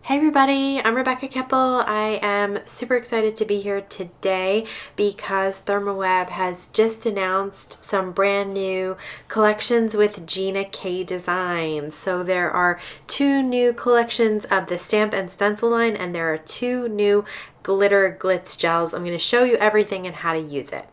Hey everybody, I'm Rebecca Keppel. I am super excited to be here today because ThermoWeb has just announced some brand new collections with Gina K Designs. So there are two new collections of the stamp and stencil line, and there are two new glitter glitz gels. I'm going to show you everything and how to use it.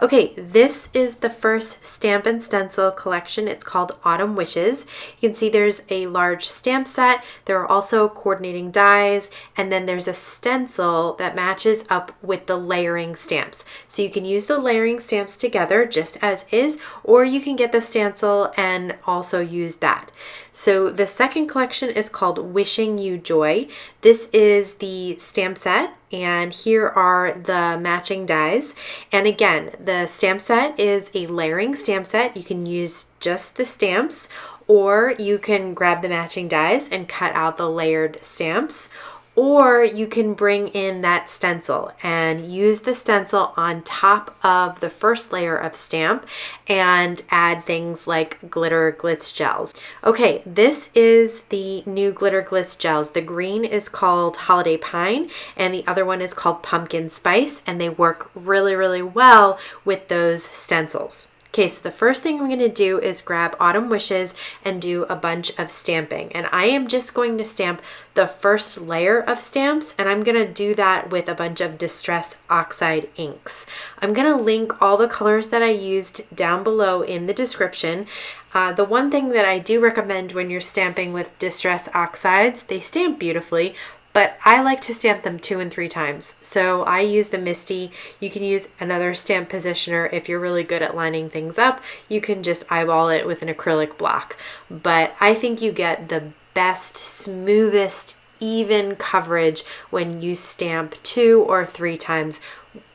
Okay, this is the first stamp and stencil collection. It's called Autumn Wishes. You can see there's a large stamp set. There are also coordinating dies, and then there's a stencil that matches up with the layering stamps. So you can use the layering stamps together just as is, or you can get the stencil and also use that. So the second collection is called Wishing You Joy. This is the stamp set, and here are the matching dies. And again, the stamp set is a layering stamp set. You can use just the stamps, or you can grab the matching dies and cut out the layered stamps. Or you can bring in that stencil and use the stencil on top of the first layer of stamp and add things like glitter glitz gels. Okay, this is the new glitter glitz gels. The green is called Holiday Pine and the other one is called Pumpkin Spice, and they work really well with those stencils. Okay, so the first thing I'm going to do is grab Autumn Wishes and do a bunch of stamping. And I am just going to stamp the first layer of stamps, and I'm going to do that with a bunch of Distress Oxide inks. I'm going to link all the colors that I used down below in the description. The one thing that I do recommend when you're stamping with Distress Oxides, they stamp beautifully, but I like to stamp them 2 and 3 times. So I use the Misty. You can use another stamp positioner if you're really good at lining things up. You can just eyeball it with an acrylic block. But I think you get the best, smoothest, even coverage when you stamp 2 or 3 times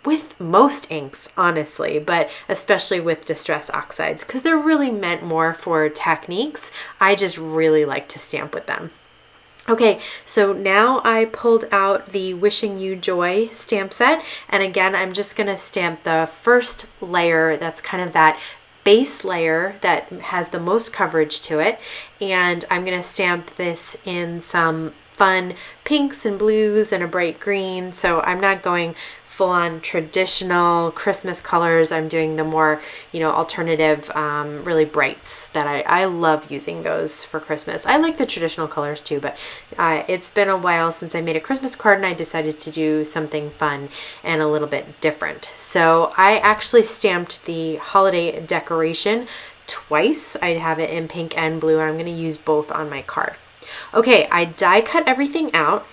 with most inks, honestly, but especially with Distress Oxides because they're really meant more for techniques. I just really like to stamp with them. Okay, so now I pulled out the Wishing You Joy stamp set, and again, I'm just going to stamp the first layer that's kind of that base layer that has the most coverage to it, and I'm going to stamp this in some fun pinks and blues and a bright green, so I'm not going full-on traditional Christmas colors. I'm doing the more, alternative, really brights that I love using those for Christmas. I like the traditional colors too, but it's been a while since I made a Christmas card and I decided to do something fun and a little bit different. So I actually stamped the holiday decoration twice. I have it in pink and blue, and I'm going to use both on my card. Okay, I die cut everything out,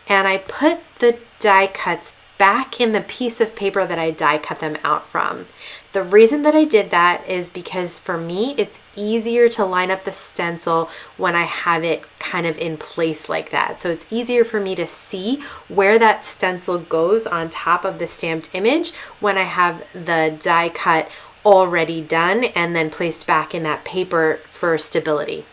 and I put the die cuts back in the piece of paper that I die cut them out from. The reason that I did that is because for me, it's easier to line up the stencil when I have it kind of in place like that. So it's easier for me to see where that stencil goes on top of the stamped image when I have the die cut already done and then placed back in that paper for stability.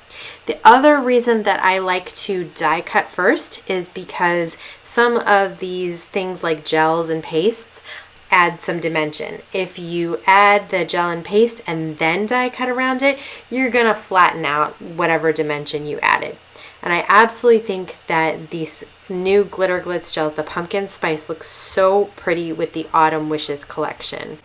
The other reason that I like to die cut first is because some of these things like gels and pastes add some dimension. If you add the gel and paste and then die cut around it, you're gonna flatten out whatever dimension you added. And I absolutely think that these new glitter glitz gels, the Pumpkin Spice, looks so pretty with the Autumn Wishes collection.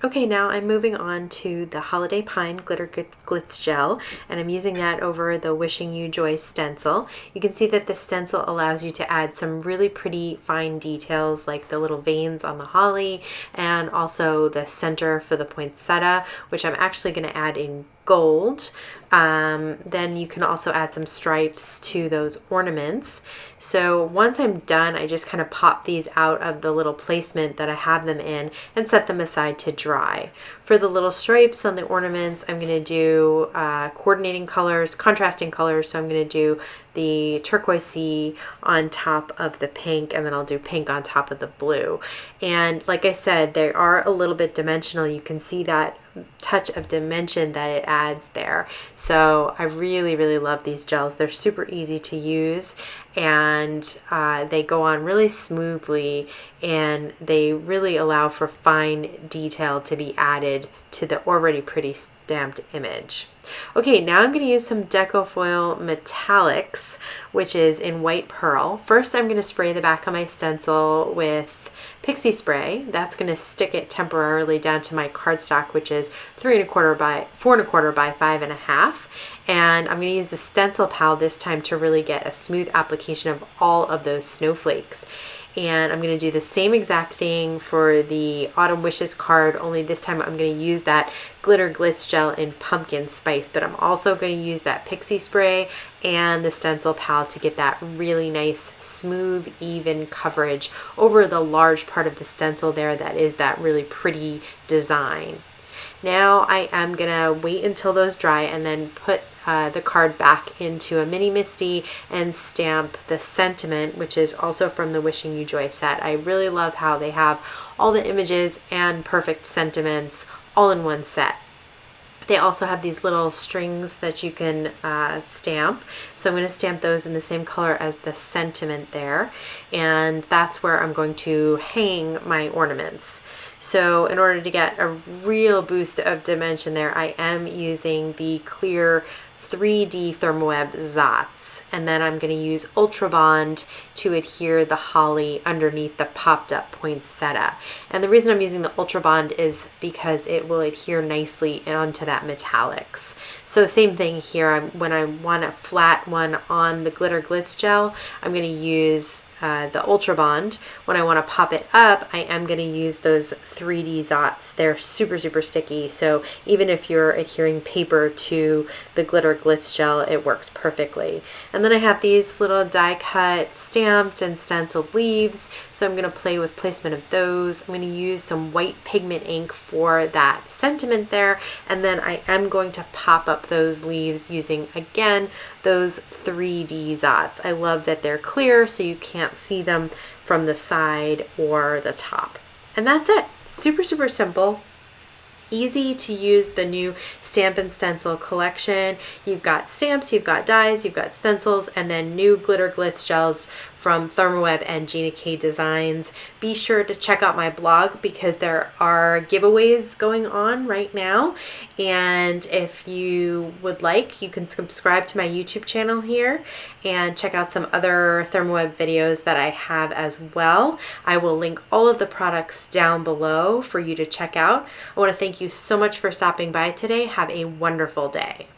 Okay, now I'm moving on to the Holiday Pine Glitter Glitz Gel, and I'm using that over the Wishing You Joy stencil. You can see that the stencil allows you to add some really pretty fine details like the little veins on the holly and also the center for the poinsettia, which I'm actually going to add in gold. Then you can also add some stripes to those ornaments. So once I'm done, I just kind of pop these out of the little placement that I have them in and set them aside to dry. For the little stripes on the ornaments, I'm going to do coordinating colors, contrasting colors. So I'm going to do the turquoise on top of the pink, and then I'll do pink on top of the blue. And like I said, they are a little bit dimensional. You can see that touch of dimension that it adds there. So I really love these gels. They're super easy to use, and they go on really smoothly, and they really allow for fine detail to be added to the already pretty stamped image. Okay, now I'm going to use some Decofoil Metallics, which is in White Pearl. First, I'm going to spray the back of my stencil with Pixie Spray. That's going to stick it temporarily down to my cardstock, which is 3¼ by 4¼ by 5½. And I'm going to use the stencil pal this time to really get a smooth application of all of those snowflakes. And I'm going to do the same exact thing for the Autumn Wishes card, only this time I'm going to use that Glitter Glitz Gel in Pumpkin Spice, but I'm also going to use that Pixie Spray and the stencil pal to get that really nice, smooth, even coverage over the large part of the stencil there that is that really pretty design. Now I am going to wait until those dry and then put the card back into a Mini Misti and stamp the Sentiment, which is also from the Wishing You Joy set. I really love how they have all the images and perfect sentiments all in one set. They also have these little strings that you can stamp. So I'm going to stamp those in the same color as the Sentiment there. And that's where I'm going to hang my ornaments. So in order to get a real boost of dimension there, I am using the clear 3D Thermoweb Zots, and then I'm going to use Ultra Bond to adhere the holly underneath the popped up poinsettia. And the reason I'm using the Ultra Bond is because it will adhere nicely onto that metallics. So same thing here, when I want a flat one on the Glitter Glitz Gel, I'm going to use the Ultra Bond. When I want to pop it up, I am going to use those 3D Zots. They're super, super sticky. So even if you're adhering paper to the Glitter Glitz Gel, it works perfectly. And then I have these little die cut stamped and stenciled leaves. So I'm going to play with placement of those. I'm going to use some white pigment ink for that sentiment there. And then I am going to pop up those leaves using, again, those 3D Zots. I love that they're clear so you can't see them from the side or the top. And that's it. Super, super simple. Easy to use the new Stamp and Stencil collection. You've got stamps, you've got dies, you've got stencils, and then new Glitter Glitz Gels from Thermoweb and Gina K Designs. Be sure to check out my blog because there are giveaways going on right now. And if you would like, you can subscribe to my YouTube channel here and check out some other Thermoweb videos that I have as well. I will link all of the products down below for you to check out. I want to thank you so much for stopping by today. Have a wonderful day.